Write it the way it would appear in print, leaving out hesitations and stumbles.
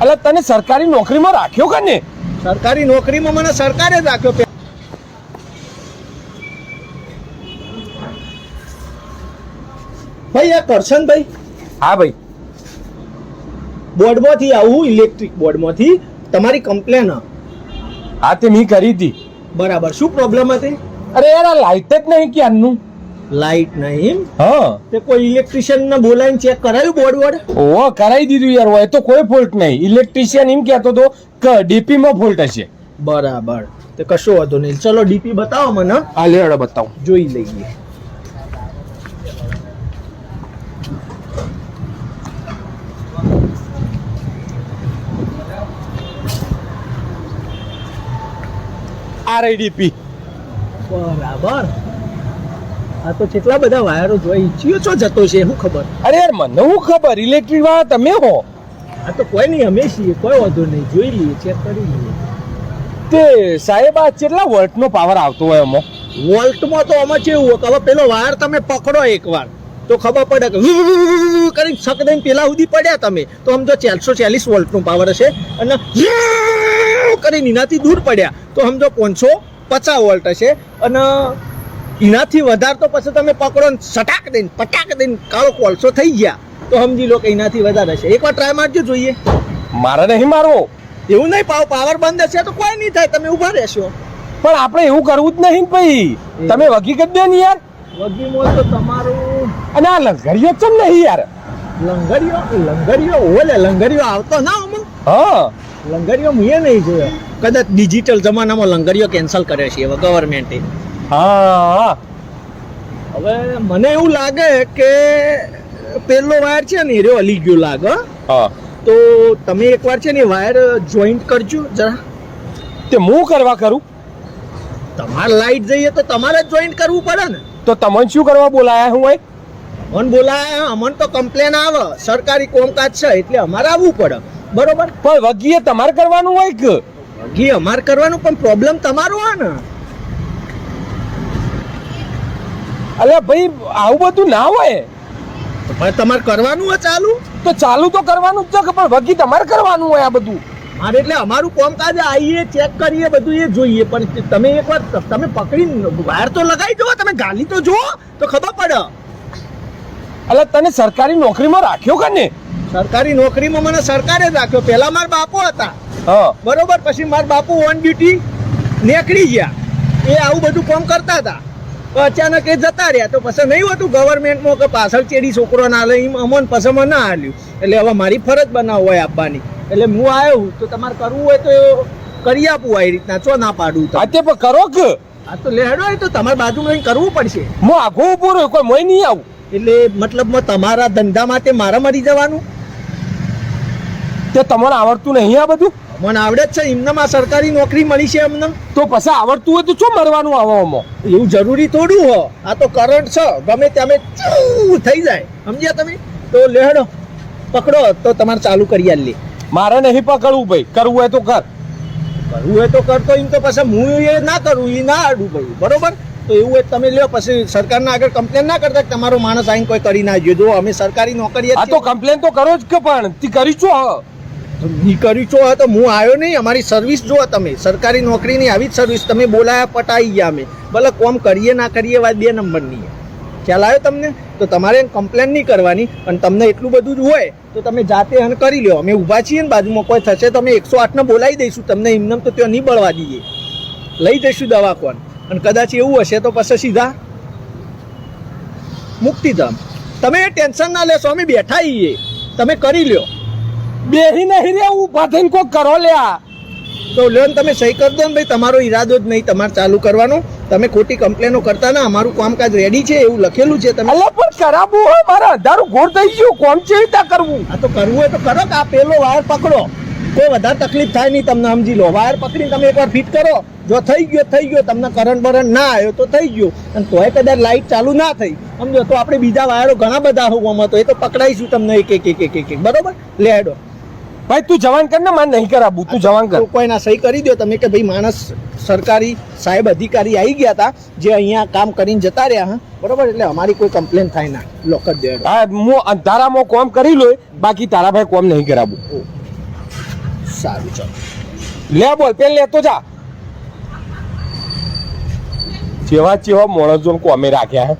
એટલે તને સરકારી નોકરીમાં રાખ્યો કે ને? સરકારી નોકરીમાં મને સરકારે જ રાખ્યો. ભાઈ આ કરશનભાઈ, હા ભાઈ. બોર્ડમાંથી આવું ઇલેક્ટ્રિક બોર્ડમાંથી તમારી કમ્પ્લેન. હા તે મેં કરી હતી. બરાબર, શું પ્રોબ્લેમ હતી? અરે યાર આ લાઈટ જ નહીં ક્યારનું. લાઈટ નહીં? હા તે કોઈ ઇલેક્ટ્રિશિયન ને બોલાવીને ચેક કરાયું બોર્ડ? ઓહો કરાવી દીધું યાર. હોય તો કોઈ ફોલ્ટ નહીં. ઇલેક્ટ્રિશિયન એમ કહેતો હતો કે ડીપી માં ફોલ્ટ હશે. બરાબર, તે કશો વાંધો નહીં. ચલો ડીપી બતાવો મને. હા લેડો બતાવો. જોઈ લઈએ. આ રહી ડીપી. બરાબર, આ તો કેટલા બધા વાયરો જોઈ ઈચ્છ્યો છો જતો છે, શું ખબર? અરે યાર મને હું ખબર, ઇલેક્ટ્રિક વાળા તમે હો. આ તો કોઈ નહીં, અમે છીએ, કોઈ વાંધો નહીં. જોઈ લઈએ, ચેક કરી લઈએ. તે સાહેબ આ કેટલા વોલ્ટનો પાવર આવતો હોય એમાં? વોલ્ટમાં તો આમાં કેવું હોય કે હવે પેલો વાયર તમે પકડો એકવાર તો ખબર પડે કે કરી શક દઈને પેલા સુધી પડ્યા તમે તો સમજો 440 વોલ્ટનો પાવર હશે, અને કરીને એનાથી દૂર પડ્યા તો સમજો 550 વોલ્ટ હશે, અને એનાથી વધારે તો પછી તમે પકડો ને સટાક દઈને પટાક દઈને કાળો કોલસો થઈ ગયા તો સમજી લો કે એનાથી વધારે હશે. એકવાર ટ્રાય મારજો, જોઈએ. મારે નહીં મારવો. એવું નહીં, પાવર બંધ હશે તો કોઈ નહીં થાય, તમે ઊભા રહેશો. પણ આપણે એવું કરવું જ નહીં ભાઈ. તમે વગી કરી દે ને યાર. વગીમાં તો તમારું અને આ લંગરિયો ચમ નહીં યાર? લંગરિયો ઓલે લંગરિયો આવતો ના અમન. હા લંગરિયો મેં નહીં જોયો. કદાચ ડિજિટલ જમાનામાં લંગરિયો કેન્સલ કરે છે હવે ગવર્મેન્ટે. હા હવે મને એવું લાગે કે પેલો વાયર છે ને એ રહ્યો હલી ગયો લાગે. હા તો તમે એકવાર છે ને વાયર જોઈન્ટ કરજો જરા. તે હું કરવા કરું? તમારે લાઈટ જઈએ તો તમારે જ જોઈન્ટ કરવું પડે ને. તો તમને શું કરવા બોલાયા હું હોય? અમન બોલાય, અમન તો કમ્પ્લેન આવે, સરકારી કોમકાજ છે એટલે અમારે આવવું પડે. બરોબર, પણ વગીએ તમારે કરવાનું હોય કે? ઘી અમારે કરવાનું, પણ પ્રોબ્લેમ તમારો હોય ને. અલે ભાઈ આવું બધું ના હોય. પણ તમારે કરવાનું હોય ચાલુ તો ચાલુ તો કરવાનું જ છે, પણ વગી તમારે કરવાનું હોય આ બધું. મારે એટલે અમારું કોમકાજ આવીએ ચેક કરીએ બધું એ જોઈએ, પણ તમે એકવાર તમે પકડીને વાયર તો લગાવી જુઓ, તમે ગાલી તો જુઓ તો ખબર પડે. એટલે તને સરકારી નોકરીમાં રાખ્યો કે ને? સરકારી નોકરીમાં મને સરકારે જ રાખ્યો. પહેલા મારા બાપુ હતા, હા બરોબર, પછી મારા બાપુ ઓન ડ્યુટી નીકળી ગયા, એ આવું બધું કામ કરતા હતા. તો અચાનક એ જતા રહ્યા તો પછી નહીં હોતું ગવર્મેન્ટમાં કે પાછળ ચેડી છોકરો ના લે, એમ અમોન પછી મને ના હાલ્યું. એટલે હવે મારી ફરજ બનાવ હોય આપવાની, એટલે હું આવ્યો. તો તમારે કરવું હોય તો કરી આપું આ રીતના, ચો ના પાડું. હા તે પણ કરો કે? આ તો લેડો હોય તો તમારે બાજુમાં રહીને કરવું પડશે. હું આઘું ઉભું રહ્યો, કોઈ મોય નહીં આવું. એટલે મતલબમાં તમારા ધંધા માટે મારે મરી જવાનું? તે તમને આવડતું નહીં આ બધું? મને આવડે જ છે, એમનામાં સરકારી નોકરી મળી છે અમને. તો પછી આવડતું હોય તો શું મરવાનું આવવામાં? એવું જરૂરી થોડું હો, આ તો કરંટ છે, ગમે ત્યાં થઈ જાય, સમજ્યા તમે? તો લેડો પકડો તો તમારે ચાલુ કરી આલી. મારે નહીં પકડવું ભાઈ, કરવું હોય તો કર. કરવું હોય તો કરતો, એમ તો પછી હું એ ના કરું, એ ના આડું ભાઈ, બરોબર? તો એવું હોય તમે લ્યો, પછી સરકારના આગળ કમ્પ્લેન ના કરતા તમારો માણસ આઈને કોઈ કરી ના જો અમે સરકારી નોકરી. આ તો કમ્પ્લેન તો કરો જ કે, પણ તી કરી છો ની કરી છો તો હું આવ્યો નહીં. અમારી સર્વિસ જુઓ તમે, સરકારી નોકરીની આવી જ સર્વિસ. તમે બોલાયા પટાઈ ગયા અમે, ભલે કોમ કરીએ ના કરીએ વાત 2 નંબરની. ખ્યાલ આવ્યો તમને? તો તમારે કમ્પ્લેન નહીં કરવાની, અને તમને એટલું બધું જ હોય તો તમે જાતે હન કરી લો. અમે ઊભા છીએ ને બાજુમાં, કોઈ થશે તો અમે 108 ને બોલાવી દઈશું તમને. એમને તો ત્યાં નહીં બળવા દઈએ, લઈ જઈશું દવાખાન. અને કદાચ એવું હશે તો પછી સીધા મુક્તિધામ. તમે ટેન્શન ના લેશો, અમે બેઠા છીએ, તમે કરી લ્યો. બેહી નહીં રે, ઉભા થઈને કોક કરો લ્યા. તો લ્યો ને તમે સહી કરી દો ને ભાઈ, તમારો ઈરાદો જ નહીં તમારે ચાલુ કરવાનો. તમે ખોટી કમ્પ્લેનો કરતા ના, અમારું કામકાજ રેડી છે એવું લખેલું છે. તમે અલે પણ ખરાબું હોય, મારા અંધારું ઘોર થઈ ગયું, કોમ છે રીતના કરવું? આ તો કરવું હોય તો કરો, કે આ પેલો વાયર પકડો, કોઈ વધારે તકલીફ થાય નહીં તમને, સમજી લો. વાયર પકડીને તમે એકવાર ફિટ કરો, જો થઈ ગયો, તમને કરંટ બરંટ ના આવ્યો તો થઈ ગયો, અને તોય કદાચ લાઈટ ચાલુ ના થઈ સમજો તો આપણે બીજા વાયરો ઘણા બધા હોવામાં, તો એ તો પકડાઈશું તમને એક એક. બરોબર, લેડો ભાઈ તું જવાન કર ને, મારે નહીં કરાવું, તું જવાન કર. કોઈ ના સહી કરી દો તમે કે ભાઈ માણસ સરકારી સાહેબ અધિકારી આવી ગયા હતા જે અહીંયા કામ કરીને જતા રહ્યા. હા બરોબર, એટલે અમારી કોઈ કમ્પ્લેન થાય ના, લોક જ દેડો. હા હું અંધારામાં કોમ કરી લો, બાકી તારા ભાઈ કોમ નહીં કરાવું. સારું ચાલો. લે બોલ પેન લેતો જા જેવા જેવા માણસો કોમે રાખ્યા હે